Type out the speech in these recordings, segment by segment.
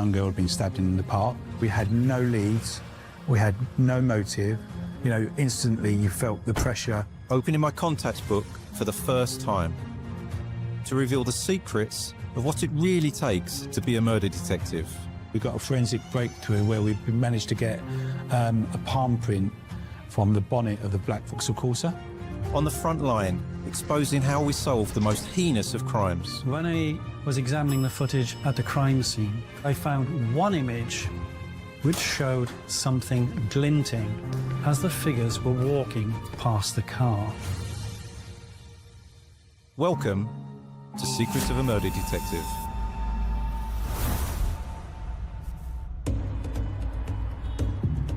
Young girl had been stabbed in the park. We had no leads, we had no motive. You know, instantly you felt the pressure. Opening my contacts book for the first time to reveal the secrets of what it really takes to be a murder detective. We got a forensic breakthrough where we managed to get a palm print from the bonnet of the black Vauxhall Corsa. On the front line, exposing how we solve the most heinous of crimes. When I was examining the footage at the crime scene, I found one image which showed something glinting as the figures were walking past the car. Welcome to Secrets of a Murder Detective.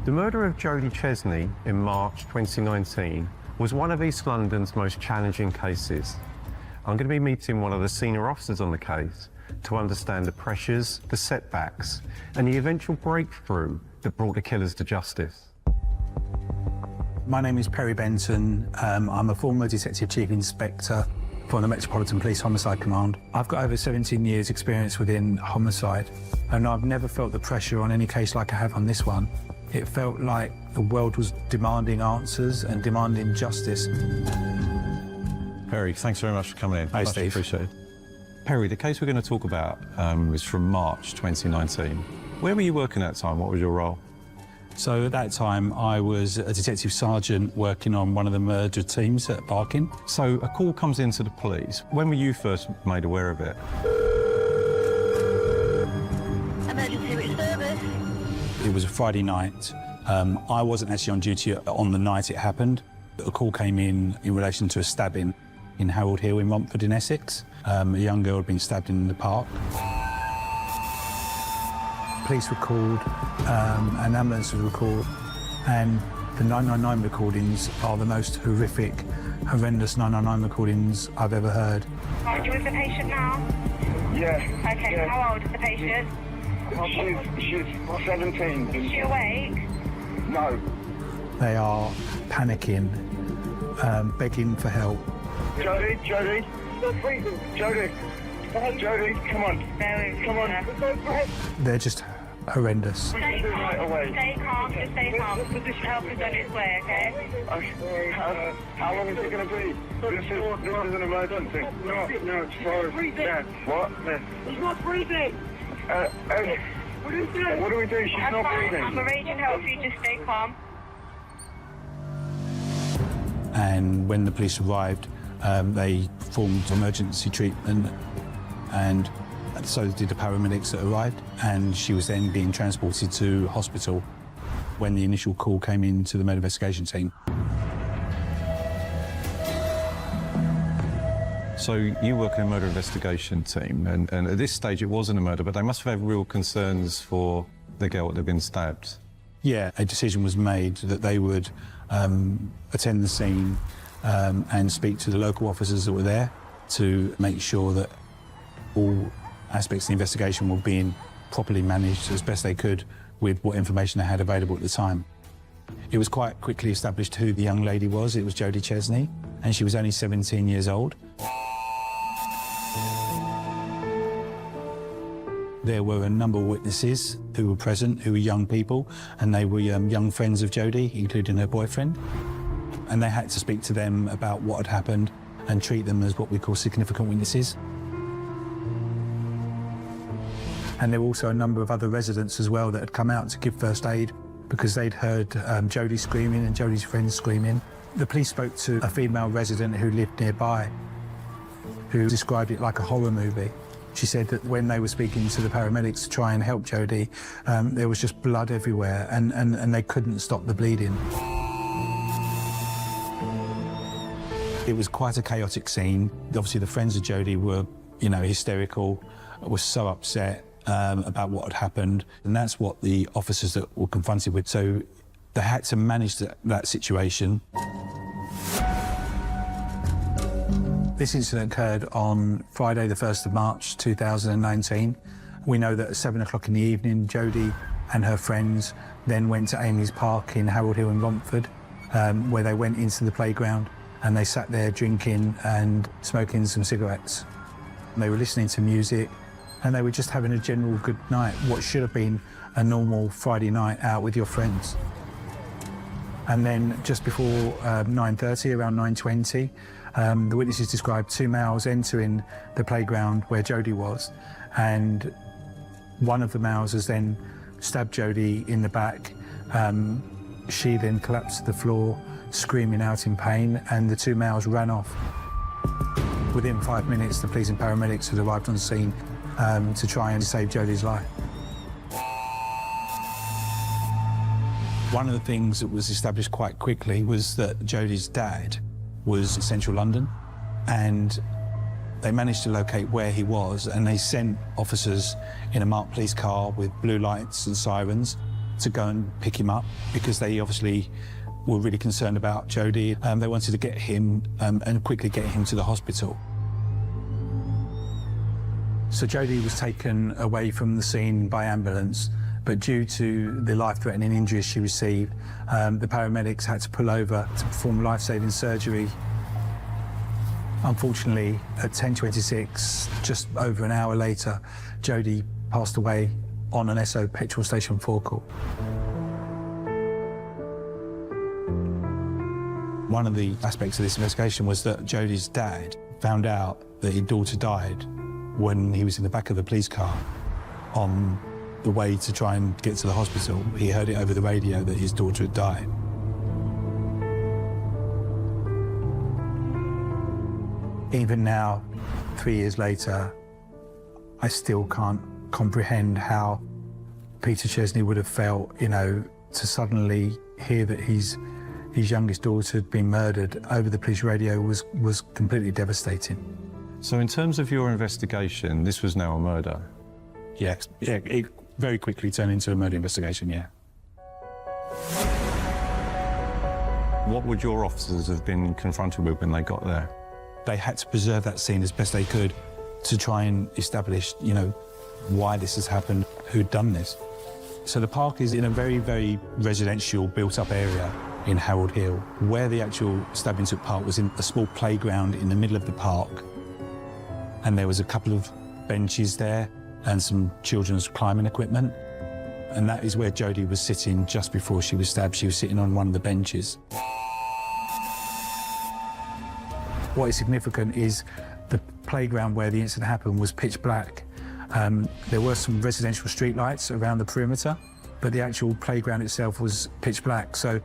The murder of Jodie Chesney in March 2019 was one of East London's most challenging cases. I'm going to be meeting one of the senior officers on the case to understand the pressures, the setbacks, and the eventual breakthrough that brought the killers to justice. My name is Perry Benton. I'm a former Detective Chief Inspector for the Metropolitan Police Homicide Command. I've got over 17 years experience within homicide, and I've never felt the pressure on any case like I have on this one. It felt like the world was demanding answers and demanding justice. Perry, thanks very much for coming in. Hi, Steve. Appreciated. Perry, the case we're going to talk about is from March 2019. Where were you working at the time? What was your role? So at that time, I was a detective sergeant working on one of the murder teams at Barking. So a call comes into the police. When were you first made aware of it? Emergency, which service? It was a Friday night. I wasn't actually on duty on the night it happened. A call came in relation to a stabbing in Harold Hill in Romford in Essex. A young girl had been stabbed in the park. Police were called, an ambulance was called, and the 999 recordings are the most horrific, horrendous 999 recordings I've ever heard. Are you with the patient now? Yeah. Okay, yeah. how old is the patient? She's 17. Is she awake? No. They are panicking, begging for help. Jodie. Stop freezing. Jodie, come on. Come on. They're just horrendous. Stay calm. Right away. Stay calm. Just stay calm. Help is on its way, okay? How long is it going to be? This is an emergency. No, it's fine. Yeah. What? He's not breathing. What do we do? She's not breathing. I'm arranging help for you. Just stay calm. And when the police arrived, they performed emergency treatment, and so did the paramedics that arrived, and she was then being transported to hospital when the initial call came in to the murder investigation team. So you work in a murder investigation team, and at this stage it wasn't a murder, but they must have had real concerns for the girl that had been stabbed. Yeah, a decision was made that they would attend the scene and speak to the local officers that were there to make sure that all aspects of the investigation were being properly managed as best they could with what information they had available at the time. It was quite quickly established who the young lady was. It was Jodie Chesney, and she was only 17 years old. There were a number of witnesses who were present, who were young people, and they were young friends of Jodie, including her boyfriend. And they had to speak to them about what had happened and treat them as what we call significant witnesses. And there were also a number of other residents as well that had come out to give first aid because they'd heard Jodie screaming and Jodie's friends screaming. The police spoke to a female resident who lived nearby, who described it like a horror movie. She said that when they were speaking to the paramedics to try and help Jodie, there was just blood everywhere and they couldn't stop the bleeding. It was quite a chaotic scene. Obviously the friends of Jodie were, hysterical, were so upset about what had happened, and that's what the officers that were confronted with. So they had to manage that situation. This incident occurred on Friday, the 1st of March, 2019. We know that at 7 o'clock in the evening, Jodie and her friends then went to Amy's Park in Harold Hill in Romford, where they went into the playground and they sat there drinking and smoking some cigarettes. They were listening to music, and they were just having a general good night, what should have been a normal Friday night out with your friends. And then just before 9:30, around 9:20, the witnesses described two males entering the playground where Jodie was, and one of the males has then stabbed Jodie in the back. She then collapsed to the floor, screaming out in pain, and the two males ran off. Within 5 minutes, the police and paramedics had arrived on scene to try and save Jodie's life. One of the things that was established quite quickly was that Jodie's dad was in central London, and they managed to locate where he was, and they sent officers in a marked police car with blue lights and sirens to go and pick him up, because they obviously were really concerned about Jodie. They wanted to get him and quickly get him to the hospital. So Jodie was taken away from the scene by ambulance, but due to the life-threatening injuries she received, the paramedics had to pull over to perform life-saving surgery. Unfortunately, at 10:26, just over an hour later, Jodie passed away on an Esso petrol station forecourt. One of the aspects of this investigation was that Jodie's dad found out that his daughter died when he was in the back of the police car on the way to try and get to the hospital. He heard it over the radio that his daughter had died. Even now, 3 years later, I still can't comprehend how Peter Chesney would have felt, you know, to suddenly hear that his youngest daughter had been murdered over the police radio was completely devastating. So in terms of your investigation, this was now a murder? Yeah, it very quickly turned into a murder investigation, yeah. What would your officers have been confronted with when they got there? They had to preserve that scene as best they could to try and establish, you know, why this has happened, who'd done this. So the park is in a very, very residential, built-up area in Harold Hill. Where the actual stabbing took part was in a small playground in the middle of the park. And there was a couple of benches there and some children's climbing equipment. And that is where Jodie was sitting just before she was stabbed. She was sitting on one of the benches. What is significant is the playground where the incident happened was pitch black. There were some residential streetlights around the perimeter, but the actual playground itself was pitch black. So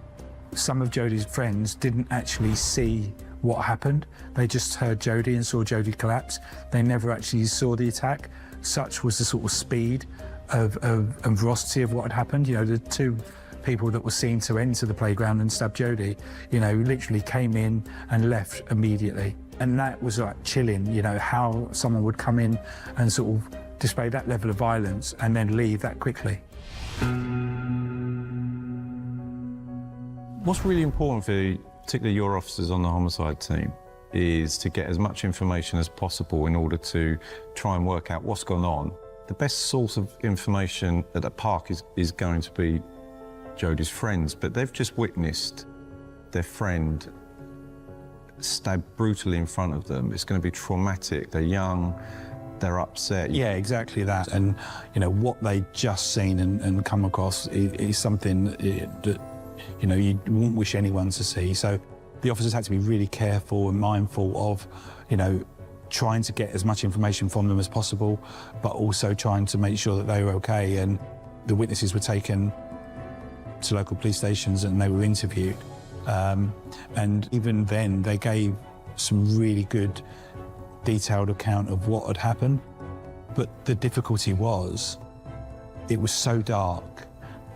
some of Jodie's friends didn't actually see what happened. They just heard Jodie and saw Jodie collapse. They never actually saw the attack. Such was the sort of speed and ferocity of what had happened. You know, the two people that were seen to enter the playground and stab Jodie, you know, literally came in and left immediately. And that was like chilling, you know, how someone would come in and sort of display that level of violence and then leave that quickly. What's really important for particularly your officers on the homicide team is to get as much information as possible in order to try and work out what's gone on. The best source of information at the park is going to be Jodie's friends, but they've just witnessed their friend stabbed brutally in front of them. It's going to be traumatic. They're young, they're upset. Yeah, exactly that. And, you know, what they just seen and come across is something that, you know, you wouldn't wish anyone to see. So the officers had to be really careful and mindful of, you know, trying to get as much information from them as possible, but also trying to make sure that they were okay. And the witnesses were taken to local police stations and they were interviewed. And even then, they gave some really good, detailed account of what had happened. But the difficulty was, it was so dark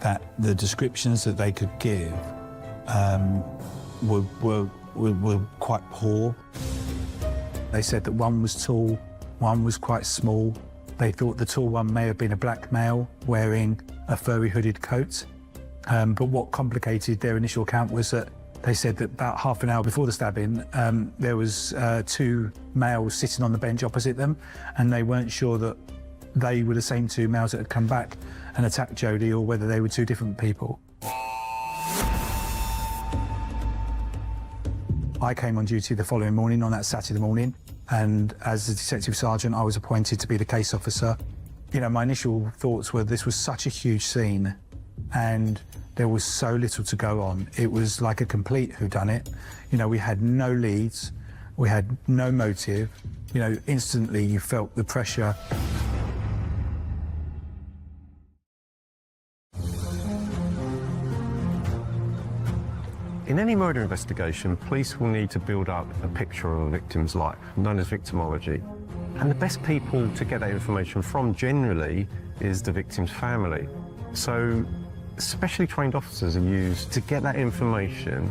that the descriptions that they could give were quite poor. They said that one was tall, one was quite small. They thought the tall one may have been a black male wearing a furry hooded coat. But what complicated their initial account was that they said that about half an hour before the stabbing, there was two males sitting on the bench opposite them, and they weren't sure that they were the same two males that had come back and attacked Jodie, or whether they were two different people. I came on duty the following morning, on that Saturday morning, and as the detective sergeant, I was appointed to be the case officer. You know, my initial thoughts were this was such a huge scene and there was so little to go on. It was like a complete whodunit. You know, we had no leads, we had no motive. You know, instantly you felt the pressure. In any murder investigation, police will need to build up a picture of a victim's life, known as victimology. And the best people to get that information from generally is the victim's family. So specially trained officers are used to get that information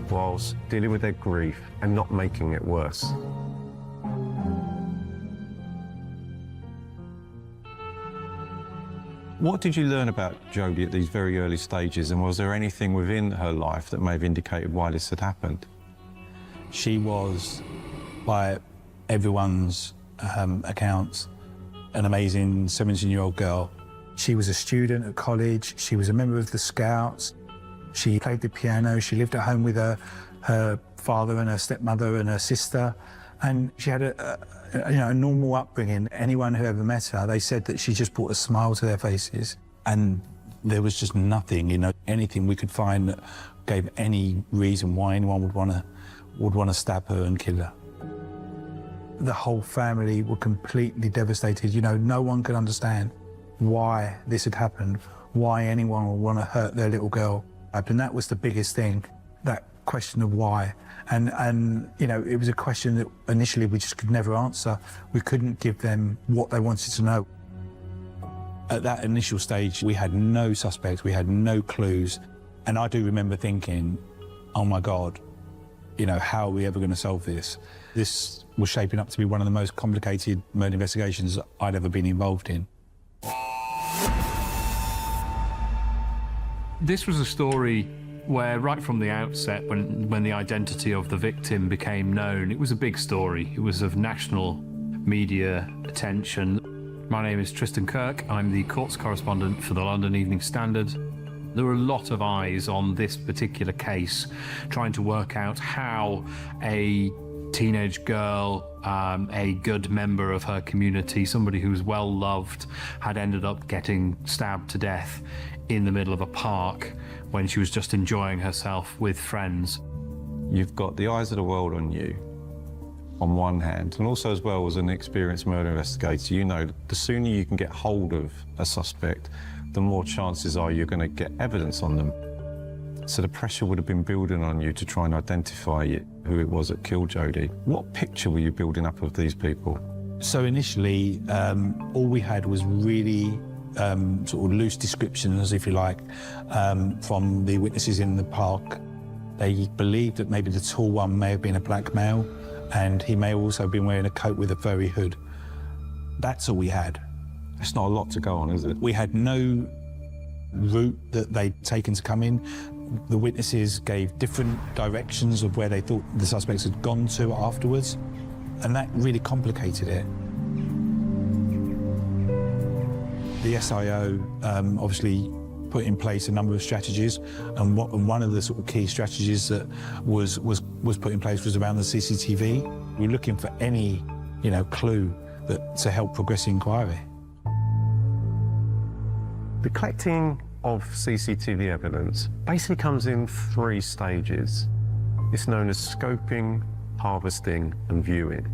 whilst dealing with their grief and not making it worse. What did you learn about Jodie at these very early stages, and was there anything within her life that may have indicated why this had happened? She was, by everyone's accounts, an amazing 17-year-old girl. She was a student at college, she was a member of the Scouts, she played the piano, she lived at home with her father and her stepmother and her sister, and she had a normal upbringing. Anyone who ever met her, they said that she just brought a smile to their faces, and there was just nothing, you know, anything we could find that gave any reason why anyone would want to stab her and kill her. The whole family were completely devastated. You know, no one could understand why this had happened, why anyone would want to hurt their little girl. And that was the biggest thing, that question of why. And you know, it was a question that initially we just could never answer. We couldn't give them what they wanted to know. At that initial stage, we had no suspects, we had no clues. And I do remember thinking, oh my God, you know, how are we ever going to solve this? This was shaping up to be one of the most complicated murder investigations I'd ever been involved in. This was a story where right from the outset, when the identity of the victim became known, it was a big story. It was of national media attention. My name is Tristan Kirk. I'm the courts correspondent for the London Evening Standard. There were a lot of eyes on this particular case, trying to work out how a teenage girl, a good member of her community, somebody who was well loved, had ended up getting stabbed to death in the middle of a park when she was just enjoying herself with friends. You've got the eyes of the world on you, on one hand, and also as well as an experienced murder investigator, you know the sooner you can get hold of a suspect, the more chances are you're going to get evidence on them. So the pressure would have been building on you to try and identify who it was that killed Jodie. What picture were you building up of these people? So initially, all we had was really sort of loose descriptions, if you like, from the witnesses in the park. They believed that maybe the tall one may have been a black male, and he may also have been wearing a coat with a furry hood. That's all we had. It's not a lot to go on, is it? We had no route that they'd taken to come in. The witnesses gave different directions of where they thought the suspects had gone to afterwards, and that really complicated it. The SIO obviously put in place a number of strategies, and one of the sort of key strategies that was put in place was around the CCTV. We were looking for any, you know, clue to help progress the inquiry. The collecting of CCTV evidence basically comes in 3 stages. It's known as scoping, harvesting, and viewing.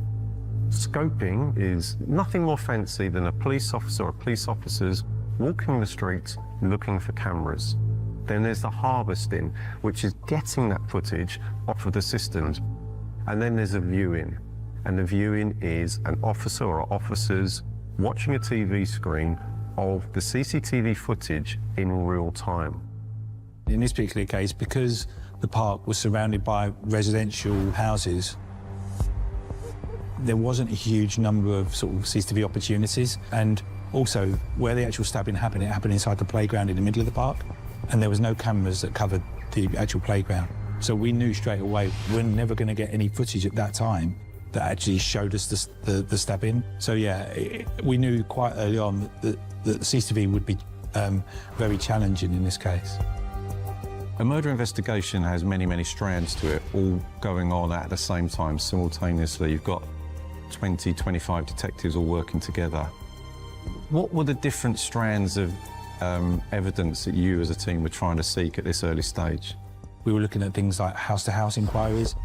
Scoping is nothing more fancy than a police officer or police officers walking the streets looking for cameras. Then there's the harvesting, which is getting that footage off of the systems. And then there's a viewing. And the viewing is an officer or officers watching a TV screen of the CCTV footage in real time. In this particular case, because the park was surrounded by residential houses, there wasn't a huge number of sort of CCTV opportunities, and also where the actual stabbing happened, it happened inside the playground in the middle of the park, and there was no cameras that covered the actual playground. So we knew straight away we're never going to get any footage at that time that actually showed us the stabbing. So yeah, we knew quite early on that CCTV would be very challenging in this case. A murder investigation has many, many strands to it, all going on at the same time, simultaneously. You've got 20, 25 detectives all working together. What were the different strands of evidence that you as a team were trying to seek at this early stage? We were looking at things like house-to-house inquiries.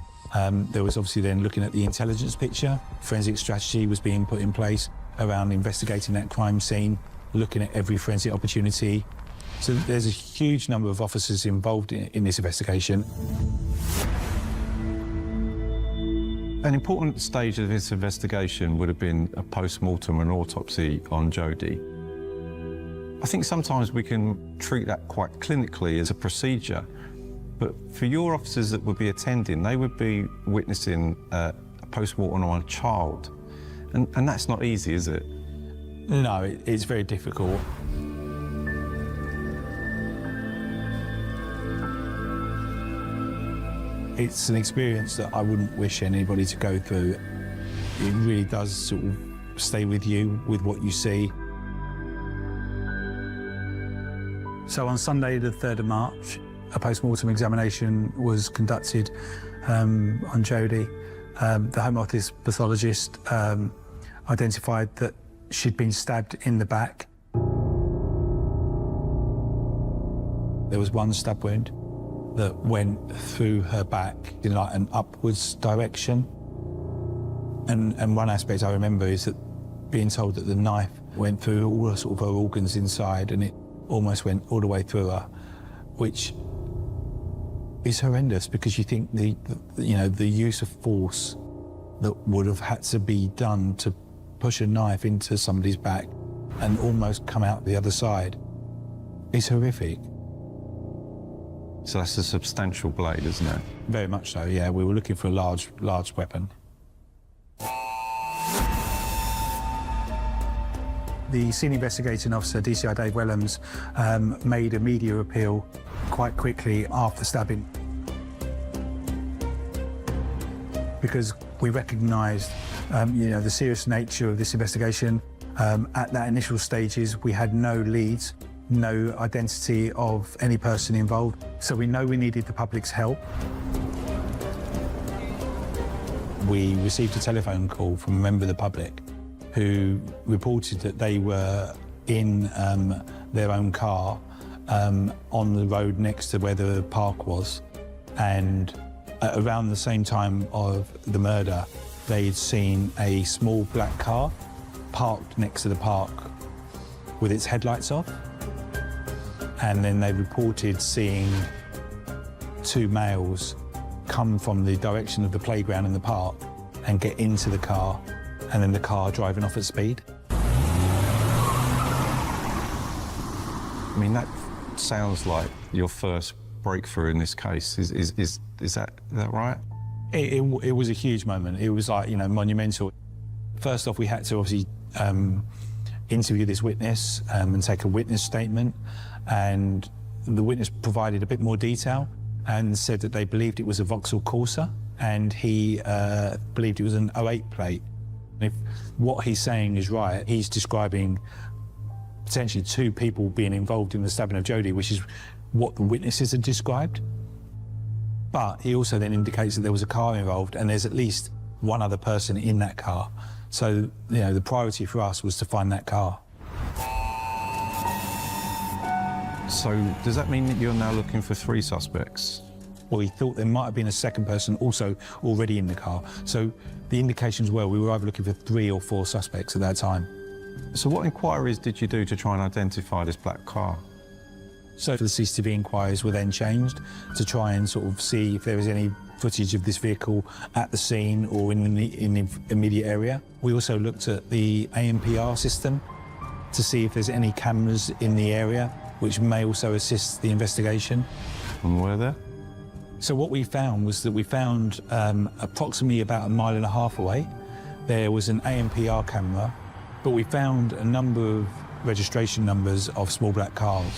There was obviously then looking at the intelligence picture. Forensic strategy was being put in place around investigating that crime scene, looking at every forensic opportunity. So there's a huge number of officers involved in this investigation. An important stage of this investigation would have been a post-mortem and autopsy on Jodie. I think sometimes we can treat that quite clinically as a procedure, but for your officers that would be attending, they would be witnessing a post-mortem on a child. And that's not easy, is it? No, it's very difficult. It's an experience that I wouldn't wish anybody to go through. It really does sort of stay with you with what you see. So on Sunday, the 3rd of March, a post-mortem examination was conducted on Jodie. The Home Office pathologist identified that she'd been stabbed in the back. There was one stab wound that went through her back in like an upwards direction. And one aspect I remember is that being told that the knife went through all her, sort of her organs inside, and it almost went all the way through her, which is horrendous because you think the use of force that would have had to be done to push a knife into somebody's back and almost come out the other side is horrific. So that's a substantial blade, isn't it? Very much so, yeah. We were looking for a large weapon. The senior investigating officer, DCI Dave Wellams, made a media appeal quite quickly after stabbing, because we recognised the serious nature of this investigation. At that initial stages, we had no leads, no identity of any person involved, so we know we needed the public's help. We received a telephone call from a member of the public who reported that they were in their own car on the road next to where the park was, and around the same time of the murder, they'd seen a small black car parked next to the park with its headlights off. And then they reported seeing 2 males come from the direction of the playground in the park and get into the car, and then the car driving off at speed. I mean, that sounds like your first breakthrough in this case. Is that right? It was a huge moment. It was like, monumental. First off, we had to obviously interview this witness and take a witness statement. And the witness provided a bit more detail and said that they believed it was a Vauxhall Corsa, and he believed it was an 08 plate. If what he's saying is right, he's describing potentially 2 people being involved in the stabbing of Jodie, which is what the witnesses had described. But he also then indicates that there was a car involved and there's at least one other person in that car. So, the priority for us was to find that car. So does that mean that you're now looking for 3 suspects? Well, we thought there might have been a second person also already in the car. So the indications were we were either looking for 3 or 4 suspects at that time. So what inquiries did you do to try and identify this black car? So the CCTV inquiries were then changed to try and sort of see if there was any footage of this vehicle at the scene or in the immediate area. We also looked at the ANPR system to see if there's any cameras in the area, which may also assist the investigation. And were there? So what we found was that we found approximately about 1.5 miles away, there was an ANPR camera, but we found a number of registration numbers of small black cars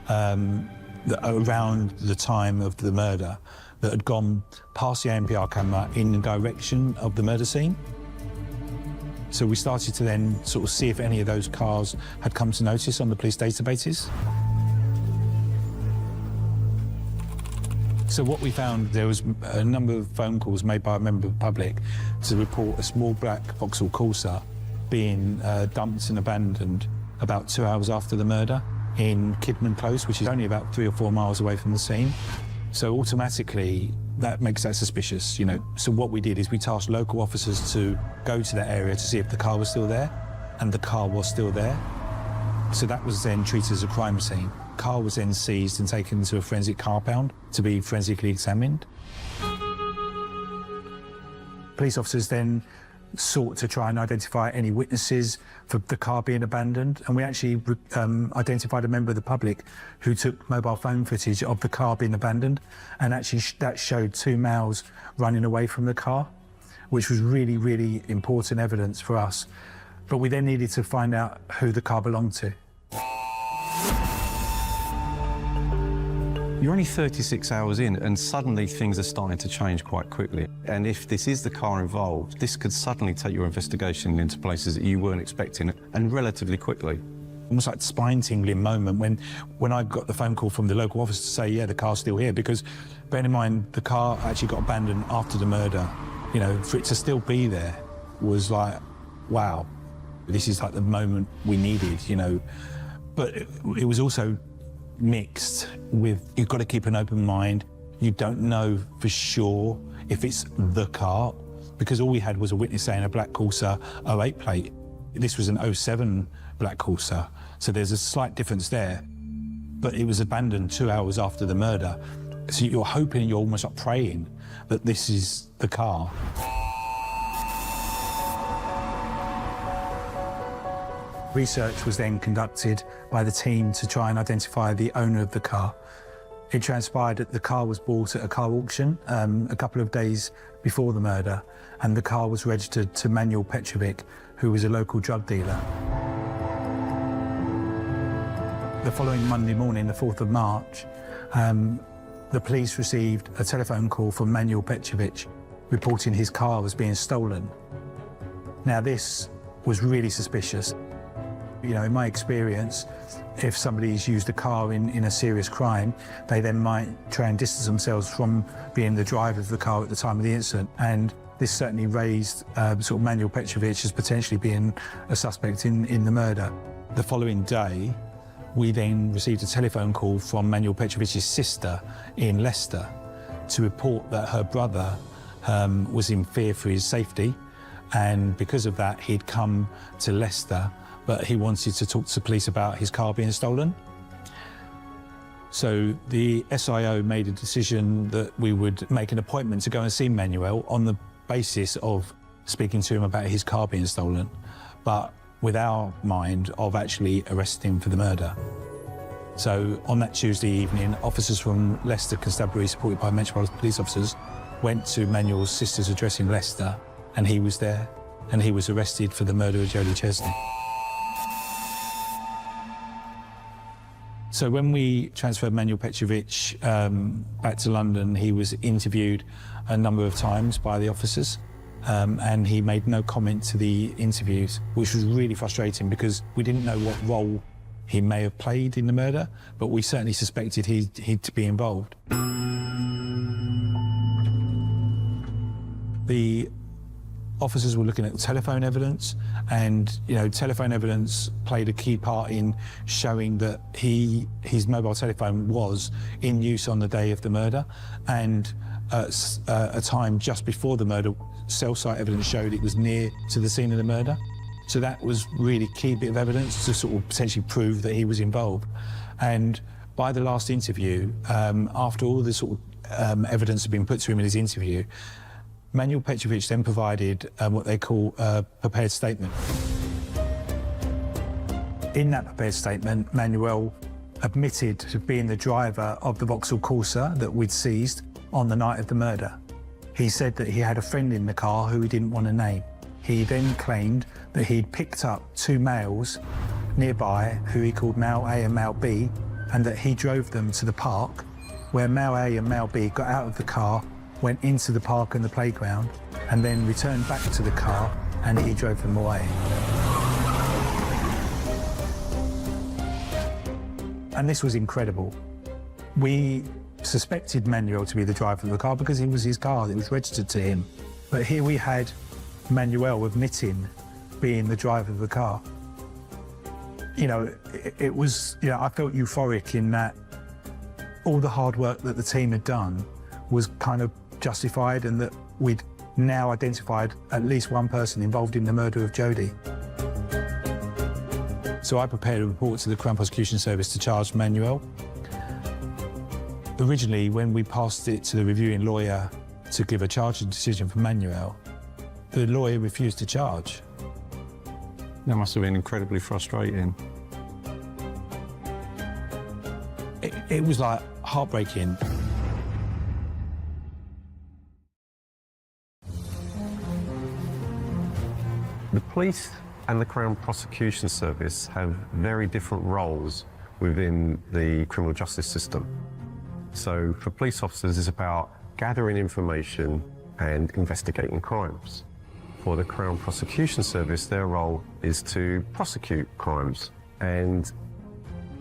that around the time of the murder that had gone past the ANPR camera in the direction of the murder scene. So we started to then sort of see if any of those cars had come to notice on the police databases. So what we found, there was a number of phone calls made by a member of the public to report a small black Vauxhall Corsa being dumped and abandoned about 2 hours after the murder in Kidman Close, which is only about 3 or 4 miles away from the scene. So automatically, that makes that suspicious, you know. So what we did is we tasked local officers to go to that area to see if the car was still there, and the car was still there. So that was then treated as a crime scene. Car was then seized and taken to a forensic car pound to be forensically examined. Police officers then sought to try and identify any witnesses for the car being abandoned, and we actually identified a member of the public who took mobile phone footage of the car being abandoned, and actually that showed 2 males running away from the car, which was really, really important evidence for us. But we then needed to find out who the car belonged to. You're only 36 hours in, and suddenly things are starting to change quite quickly. And if this is the car involved, this could suddenly take your investigation into places that you weren't expecting, and relatively quickly. Almost like spine-tingling moment when I got the phone call from the local officer to say, yeah, the car's still here, because bear in mind, the car actually got abandoned after the murder. You know, for it to still be there was like, wow, this is like the moment we needed, you know. But it was also mixed with, you've got to keep an open mind. You don't know for sure if it's the car, because all we had was a witness saying a black Corsa 08 plate. This was an 07 black Corsa, so there's a slight difference there. But it was abandoned 2 hours after the murder. So you're hoping, you're almost like praying that this is the car. Research was then conducted by the team to try and identify the owner of the car. It transpired that the car was bought at a car auction a couple of days before the murder, and the car was registered to Manuel Petrovic, who was a local drug dealer. The following Monday morning, the 4th of March, the police received a telephone call from Manuel Petrovic reporting his car was being stolen. Now, this was really suspicious. You know, in my experience, if somebody's used a car in a serious crime, they then might try and distance themselves from being the driver of the car at the time of the incident. And this certainly raised sort of Manuel Petrovic as potentially being a suspect in the murder. The following day, we then received a telephone call from Manuel Petrovic's sister in Leicester to report that her brother was in fear for his safety, and because of that, he'd come to Leicester, but he wanted to talk to police about his car being stolen. So the SIO made a decision that we would make an appointment to go and see Manuel on the basis of speaking to him about his car being stolen, but with our mind of actually arresting him for the murder. So on that Tuesday evening, officers from Leicester Constabulary, supported by Metropolitan Police officers, went to Manuel's sister's address in Leicester, and he was there, and he was arrested for the murder of Jodie Chesney. So when we transferred Manuel Petrovic back to London, he was interviewed a number of times by the officers, and he made no comment to the interviews, which was really frustrating because we didn't know what role he may have played in the murder, but we certainly suspected he'd to be involved. The officers were looking at telephone evidence, and telephone evidence played a key part in showing that his mobile telephone was in use on the day of the murder, and at a time just before the murder, cell site evidence showed it was near to the scene of the murder. So that was really key bit of evidence to sort of potentially prove that he was involved. And by the last interview, after all the sort of evidence had been put to him in his interview, Manuel Petrovic then provided what they call a prepared statement. In that prepared statement, Manuel admitted to being the driver of the Vauxhall Corsa that we'd seized on the night of the murder. He said that he had a friend in the car who he didn't want to name. He then claimed that he'd picked up two males nearby who he called Male A and Male B, and that he drove them to the park, where Male A and Male B got out of the car, went into the park and the playground, and then returned back to the car, and he drove them away. And this was incredible. We suspected Manuel to be the driver of the car because it was his car that was registered to him. But here we had Manuel admitting being the driver of the car. You know, it was, you know, I felt euphoric in that all the hard work that the team had done was kind of justified, and that we'd now identified at least one person involved in the murder of Jodie. So I prepared a report to the Crown Prosecution Service to charge Manuel. Originally, when we passed it to the reviewing lawyer to give a charging decision for Manuel, the lawyer refused to charge. That must have been incredibly frustrating. It was like heartbreaking. The police and the Crown Prosecution Service have very different roles within the criminal justice system. So for police officers, it's about gathering information and investigating crimes. For the Crown Prosecution Service, their role is to prosecute crimes. And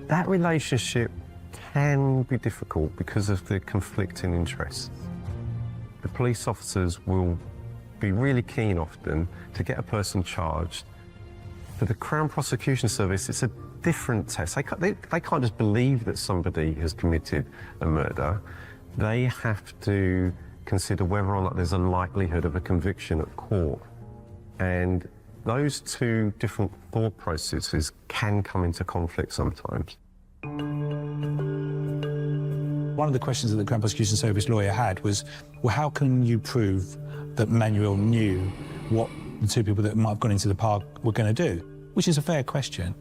that relationship can be difficult because of the conflicting interests. The police officers will be really keen often to get a person charged. For the Crown Prosecution Service, it's a different test. They can't just believe that somebody has committed a murder. They have to consider whether or not there's a likelihood of a conviction at court. And those two different thought processes can come into conflict sometimes. One of the questions that the Crown Prosecution Service lawyer had was, well, how can you prove that Manuel knew what the two people that might have gone into the park were going to do? Which is a fair question.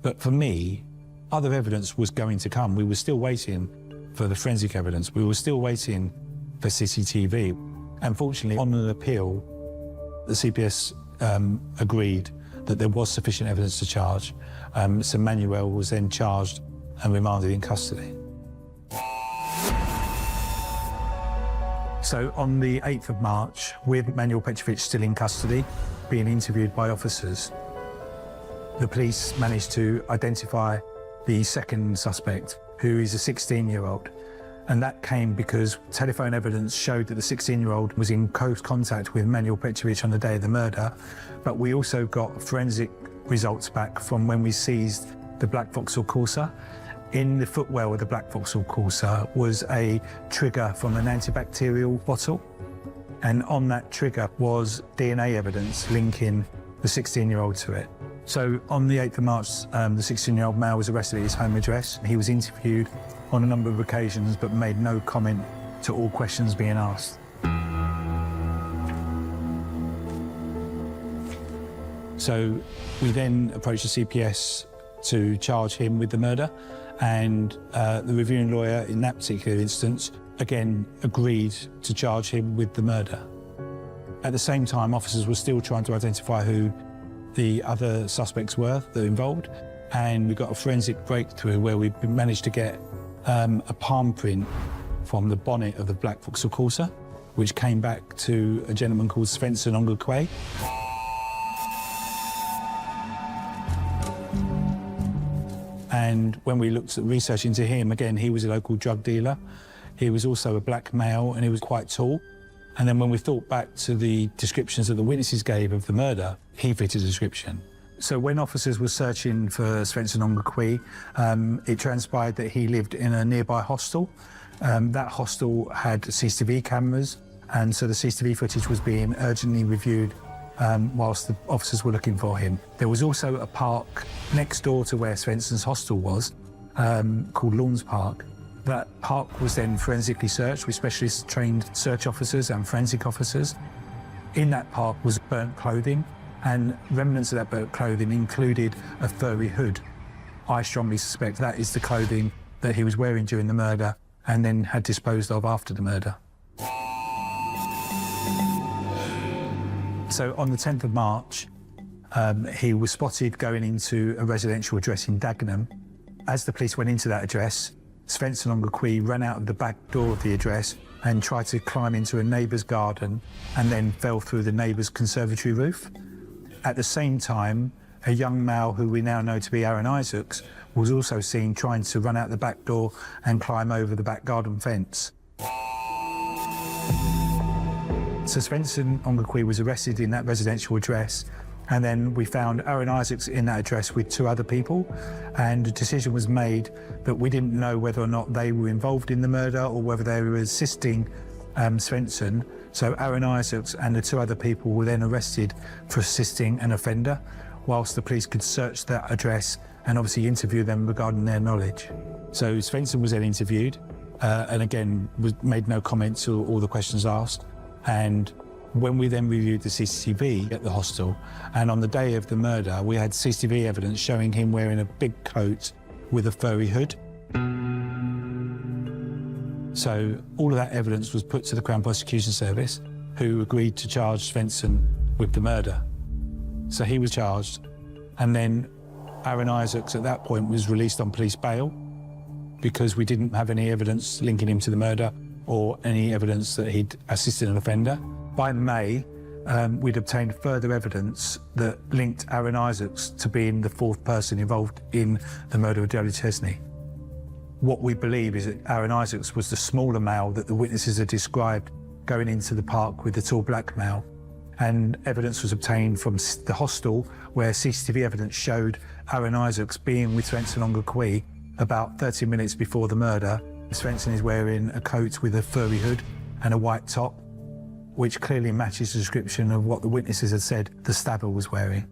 But for me, other evidence was going to come. We were still waiting for the forensic evidence. We were still waiting for CCTV. Unfortunately, on an appeal, the CPS agreed that there was sufficient evidence to charge. So Manuel was then charged and remanded in custody. So on the 8th of March, with Manuel Petrovic still in custody, being interviewed by officers, the police managed to identify the second suspect, who is a 16-year-old. And that came because telephone evidence showed that the 16-year-old was in close contact with Manuel Petrovic on the day of the murder. But we also got forensic results back from when we seized the black Vauxhall Corsa. In the footwell of the black Vauxhall Corsa was a trigger from an antibacterial bottle. And on that trigger was DNA evidence linking the 16-year-old to it. So on the 8th of March, the 16-year-old male was arrested at his home address. He was interviewed on a number of occasions, but made no comment to all questions being asked. So we then approached the CPS to charge him with the murder, and the reviewing lawyer in that particular instance, again, agreed to charge him with the murder. At the same time, officers were still trying to identify who the other suspects were that were involved, and we got a forensic breakthrough where we managed to get a palm print from the bonnet of the black Vauxhall Corsa, which came back to a gentleman called Spencer Nongakwe. And when we looked at research into him, again, he was a local drug dealer. He was also a black male, and he was quite tall. And then when we thought back to the descriptions that the witnesses gave of the murder, he fitted the description. So when officers were searching for Spencer Nongakwe, it transpired that he lived in a nearby hostel. That hostel had CCTV cameras, and so the CCTV footage was being urgently reviewed whilst the officers were looking for him. There was also a park next door to where Spencer's hostel was, called Lawns Park. That park was then forensically searched with specialist trained search officers and forensic officers. In that park was burnt clothing, and remnants of that burnt clothing included a furry hood. I strongly suspect that is the clothing that he was wearing during the murder and then had disposed of after the murder. So on the 10th of March, he was spotted going into a residential address in Dagenham. As the police went into that address, Spencer Nongakwe ran out of the back door of the address and tried to climb into a neighbour's garden and then fell through the neighbour's conservatory roof. At the same time, a young male who we now know to be Aaron Isaacs was also seen trying to run out the back door and climb over the back garden fence. So Spencer Nongakwe was arrested in that residential address And then we found Aaron Isaacs in that address with 2 other people, and a decision was made that we didn't know whether or not they were involved in the murder or whether they were assisting Svensson. So Aaron Isaacs and the 2 other people were then arrested for assisting an offender, whilst the police could search that address and obviously interview them regarding their knowledge. So Svensson was then interviewed, and again made no comment to all the questions asked. And when we then reviewed the CCTV at the hostel, and on the day of the murder, we had CCTV evidence showing him wearing a big coat with a furry hood. So all of that evidence was put to the Crown Prosecution Service, who agreed to charge Svensson with the murder. So he was charged, and then Aaron Isaacs at that point was released on police bail because we didn't have any evidence linking him to the murder or any evidence that he'd assisted an offender. By May, we'd obtained further evidence that linked Aaron Isaacs to being the 4th person involved in the murder of Jodie Chesney. What we believe is that Aaron Isaacs was the smaller male that the witnesses had described going into the park with the tall black male. And evidence was obtained from the hostel where CCTV evidence showed Aaron Isaacs being with Svensson on Gakui about 30 minutes before the murder. Svensson is wearing a coat with a furry hood and a white top, which clearly matches the description of what the witnesses had said the stabber was wearing.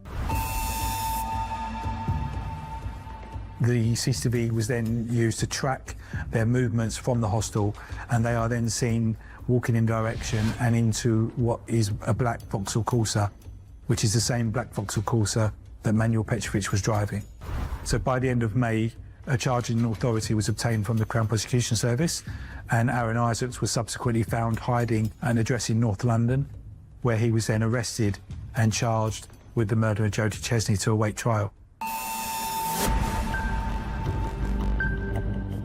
The CCTV was then used to track their movements from the hostel, and they are then seen walking in direction and into what is a black Vauxhall Corsa, which is the same black Vauxhall Corsa that Manuel Petrovich was driving. So by the end of May, a charging authority was obtained from the Crown Prosecution Service, and Aaron Isaacs was subsequently found hiding an address in North London, where he was then arrested and charged with the murder of Jodie Chesney to await trial.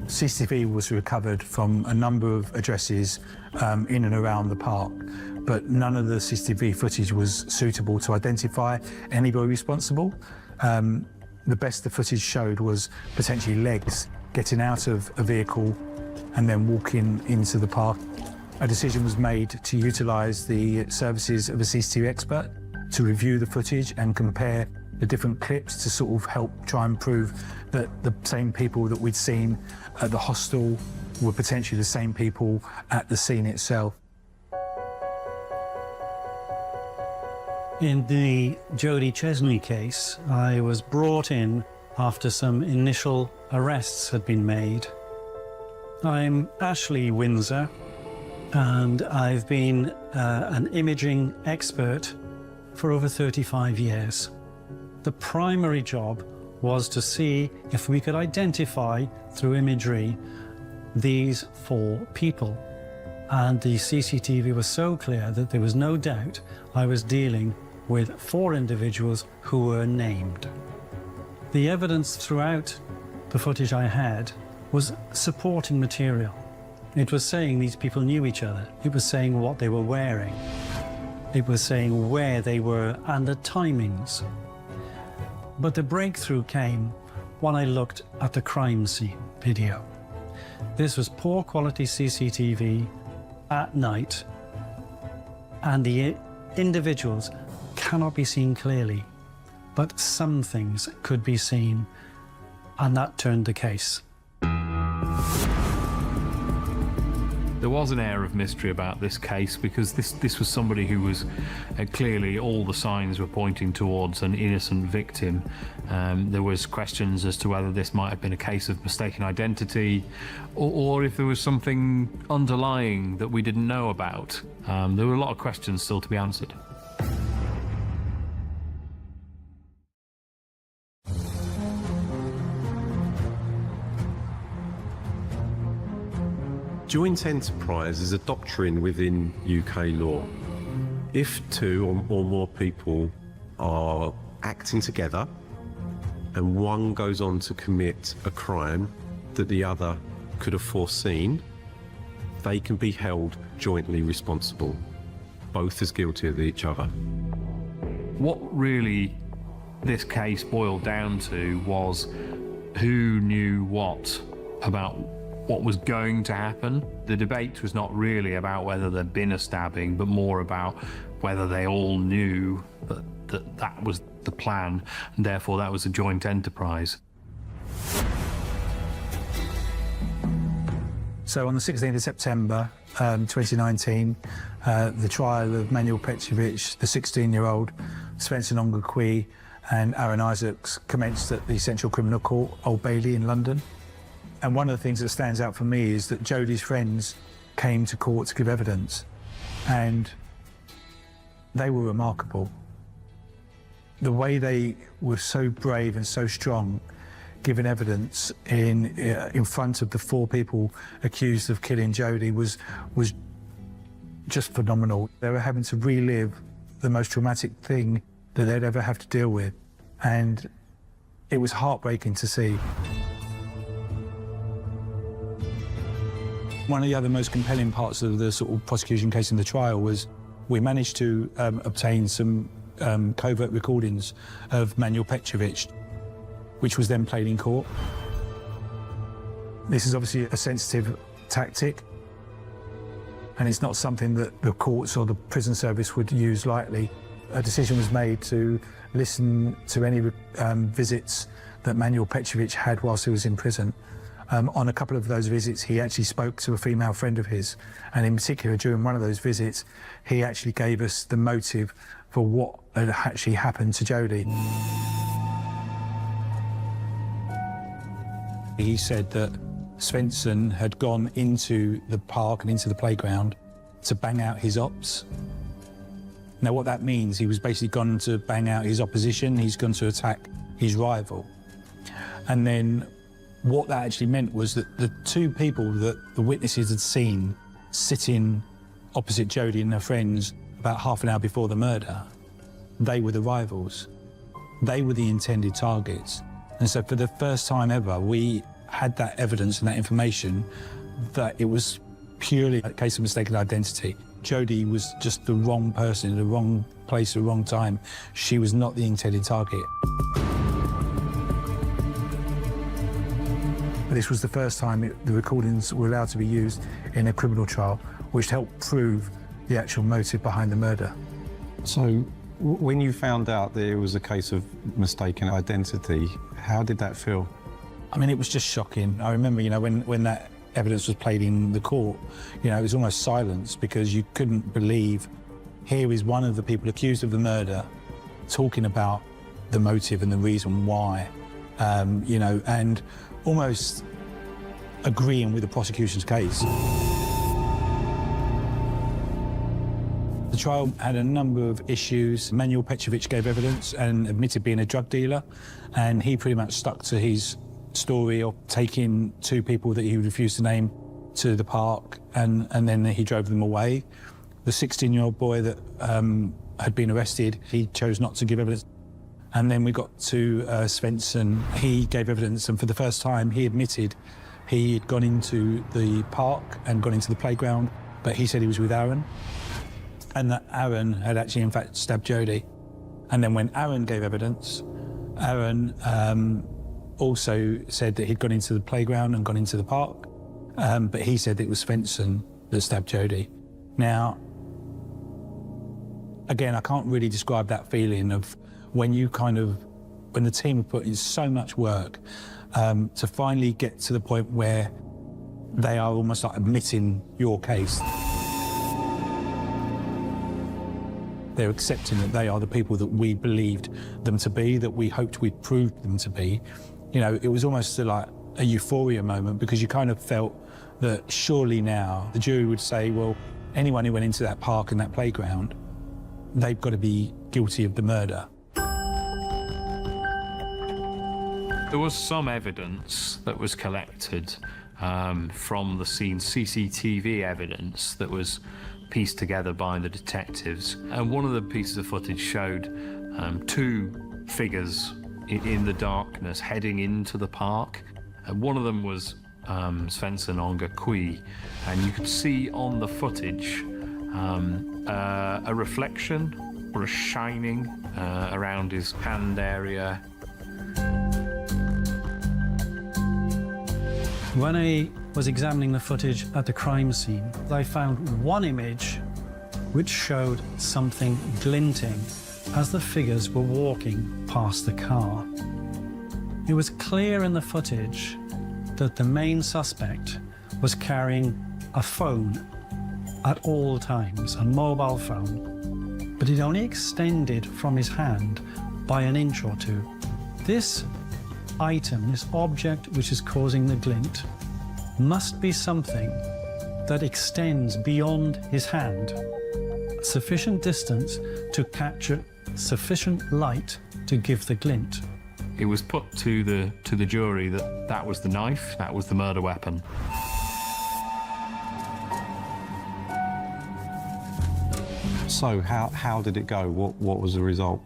CCTV was recovered from a number of addresses in and around the park, but none of the CCTV footage was suitable to identify anybody responsible. The best the footage showed was potentially legs getting out of a vehicle and then walking into the park. A decision was made to utilise the services of a CCTV expert to review the footage and compare the different clips to sort of help try and prove that the same people that we'd seen at the hostel were potentially the same people at the scene itself. In the Jodie Chesney case, I was brought in after some initial arrests had been made. I'm Ashley Windsor, and I've been an imaging expert for over 35 years. The primary job was to see if we could identify through imagery these 4 people. And the CCTV was so clear that there was no doubt I was dealing with 4 individuals who were named. The evidence throughout the footage I had was supporting material. It was saying these people knew each other. It was saying what they were wearing. It was saying where they were and the timings. But the breakthrough came when I looked at the crime scene video. This was poor quality CCTV at night, and the individuals cannot be seen clearly, but some things could be seen, and that turned the case. There was an air of mystery about this case because this was somebody who was clearly all the signs were pointing towards an innocent victim. There was questions as to whether this might have been a case of mistaken identity or if there was something underlying that we didn't know about. There were a lot of questions still to be answered. Joint enterprise is a doctrine within UK law. If 2 or more people are acting together and one goes on to commit a crime that the other could have foreseen, they can be held jointly responsible, both as guilty of each other. What really this case boiled down to was who knew what about what was going to happen. The debate was not really about whether there'd been a stabbing, but more about whether they all knew that that that was the plan, and therefore that was a joint enterprise. So on the 16th of September 2019, the trial of Manuel Petrovich, the 16-year-old, Spencer Ongakwe and Aaron Isaacs commenced at the Central Criminal Court, Old Bailey in London. And one of the things that stands out for me is that Jodie's friends came to court to give evidence, and they were remarkable. The way they were so brave and so strong, giving evidence in front of the 4 people accused of killing Jodie was just phenomenal. They were having to relive the most traumatic thing that they'd ever have to deal with, and it was heartbreaking to see. One of the other most compelling parts of the sort of prosecution case in the trial was we managed to obtain some covert recordings of Manuel Petrovich, which was then played in court. This is obviously a sensitive tactic, and it's not something that the courts or the prison service would use lightly. A decision was made to listen to any visits that Manuel Petrovich had whilst he was in prison. On a couple of those visits, he actually spoke to a female friend of his, and in particular, during one of those visits, he actually gave us the motive for what had actually happened to Jodie. He said that Svensson had gone into the park and into the playground to bang out his ops. Now, what that means, he was basically gone to bang out his opposition, he's gone to attack his rival. And then what that actually meant was that the 2 people that the witnesses had seen sitting opposite Jodie and her friends about half an hour before the murder, they were the rivals. They were the intended targets. And so for the first time ever, we had that evidence and that information that it was purely a case of mistaken identity. Jodie was just the wrong person in the wrong place at the wrong time. She was not the intended target. But this was the first time the recordings were allowed to be used in a criminal trial, which helped prove the actual motive behind the murder. So when you found out that it was a case of mistaken identity, how did that feel? I mean, it was just shocking. I remember, you know, when that evidence was played in the court, you know, it was almost silence because you couldn't believe here is one of the people accused of the murder talking about the motive and the reason why, you know, and almost agreeing with the prosecution's case. The trial had a number of issues. Manuel Petrovich gave evidence and admitted being a drug dealer, and he pretty much stuck to his story of taking 2 people that he refused to name to the park, and then he drove them away. The 16-year-old boy that had been arrested, he chose not to give evidence. And then we got to Svensson. He gave evidence, and for the first time he admitted he had gone into the park and gone into the playground, but he said he was with Aaron, and that Aaron had actually in fact stabbed Jodie. And then when Aaron gave evidence, Aaron also said that he'd gone into the playground and gone into the park, but he said it was Svensson that stabbed Jodie. Now, again, I can't really describe that feeling of when the team have put in so much work to finally get to the point where they are almost like admitting your case. They're accepting that they are the people that we believed them to be, that we hoped we'd proved them to be. You know, it was almost like a euphoria moment because you kind of felt that surely now the jury would say, well, anyone who went into that park and that playground, they've got to be guilty of the murder. There was some evidence that was collected from the scene, CCTV evidence that was pieced together by the detectives. And one of the pieces of footage showed 2 figures in the darkness heading into the park. And one of them was Svensson Ongakwe, and you could see on the footage a reflection or a shining around his hand area. When I was examining the footage at the crime scene, I found one image which showed something glinting as the figures were walking past the car. It was clear in the footage that the main suspect was carrying a phone at all times, a mobile phone, but it only extended from his hand by an inch or two. This item, this object which is causing the glint, must be something that extends beyond his hand, sufficient distance to capture sufficient light to give the glint. It was put to the jury that that was the knife, that was the murder weapon. So how did it go? What was the result?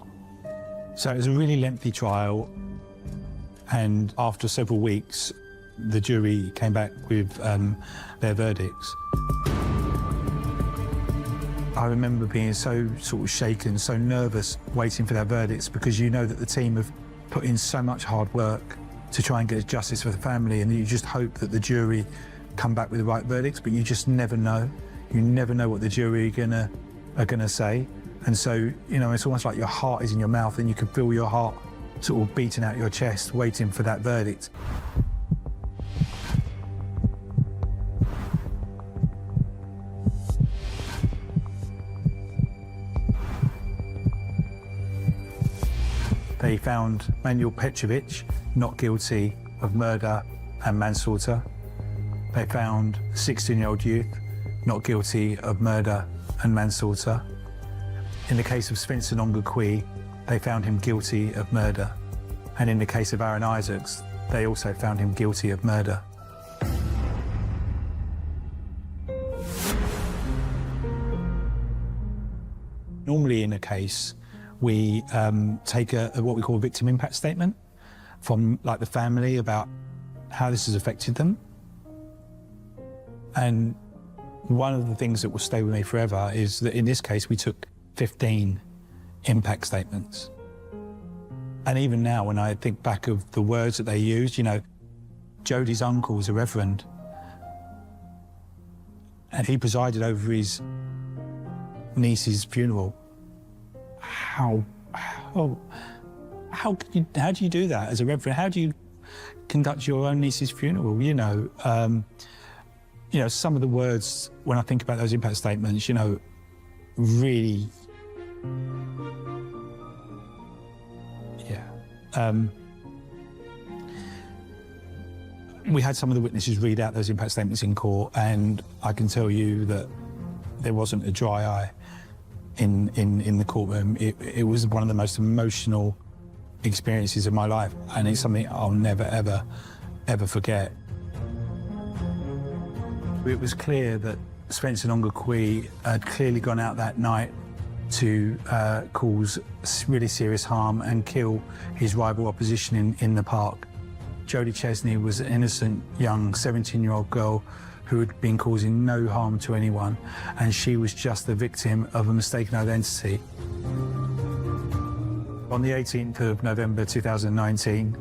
So it was a really lengthy trial, and after several weeks, the jury came back with their verdicts. I remember being so sort of shaken, so nervous, waiting for their verdicts, because you know that the team have put in so much hard work to try and get justice for the family, and you just hope that the jury come back with the right verdicts, but you just never know. You never know what the jury are gonna say. And so, you know, it's almost like your heart is in your mouth and you can feel your heart sort of beating out your chest, waiting for that verdict. They found Manuel Petrovic not guilty of murder and manslaughter. They found a 16-year-old youth not guilty of murder and manslaughter. In the case of Spencer Nongakwi, they found him guilty of murder. And in the case of Aaron Isaacs, they also found him guilty of murder. Normally in a case, we take what we call a victim impact statement from like the family about how this has affected them. And one of the things that will stay with me forever is that in this case, we took 15 impact statements. And even now, when I think back of the words that they used, you know, Jodie's uncle was a reverend, and he presided over his niece's funeral. How do you do that as a reverend? How do you conduct your own niece's funeral? You know, some of the words when I think about those impact statements, you know, really, yeah. We had some of the witnesses read out those impact statements in court, and I can tell you that there wasn't a dry eye in the courtroom. It was one of the most emotional experiences of my life, and it's something I'll never, ever forget. It was clear that Spencer Nongakwi had clearly gone out that night to cause really serious harm and kill his rival opposition in the park. Jodie Chesney was an innocent young 17-year-old girl who had been causing no harm to anyone, and she was just the victim of a mistaken identity. On the 18th of November 2019,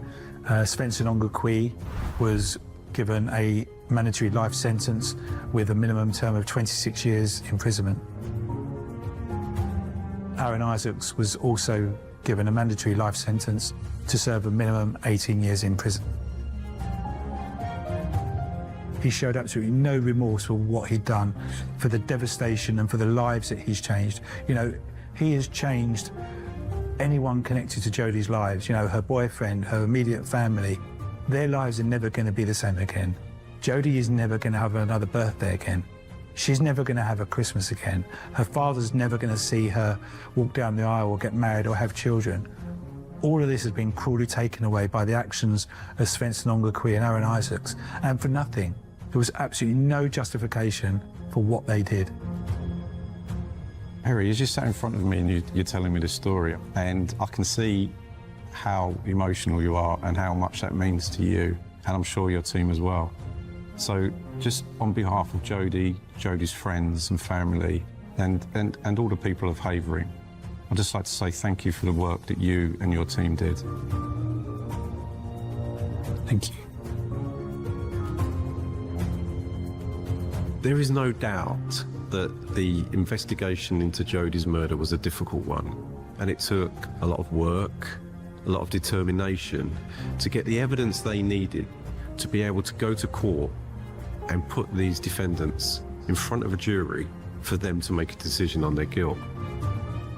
Spencer Nongakwi was given a mandatory life sentence with a minimum term of 26 years imprisonment. Aaron Isaacs was also given a mandatory life sentence to serve a minimum 18 years in prison. He showed absolutely no remorse for what he'd done, for the devastation and for the lives that he's changed. You know, he has changed anyone connected to Jodie's lives, you know, her boyfriend, her immediate family. Their lives are never going to be the same again. Jodie is never going to have another birthday again. She's never going to have a Christmas again. Her father's never going to see her walk down the aisle or get married or have children. All of this has been cruelly taken away by the actions of Spencer Nongakwi and Aaron Isaacs, and for nothing. There was absolutely no justification for what they did. Harry, you just sat in front of me and you're telling me this story, and I can see how emotional you are and how much that means to you, and I'm sure your team as well. So just on behalf of Jodie, Jodie's friends and family, and all the people of Havering, I'd just like to say thank you for the work that you and your team did. Thank you. There is no doubt that the investigation into Jodie's murder was a difficult one. and it took a lot of work, a lot of determination to get the evidence they needed to be able to go to court and put these defendants in front of a jury for them to make a decision on their guilt.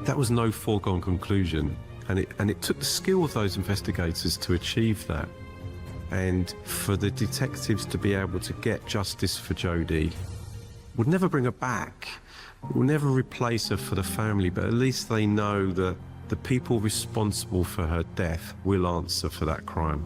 That was no foregone conclusion, and it took the skill of those investigators to achieve that. And for the detectives to be able to get justice for Jodie would never bring her back, it will never replace her for the family, but at least they know that the people responsible for her death will answer for that crime.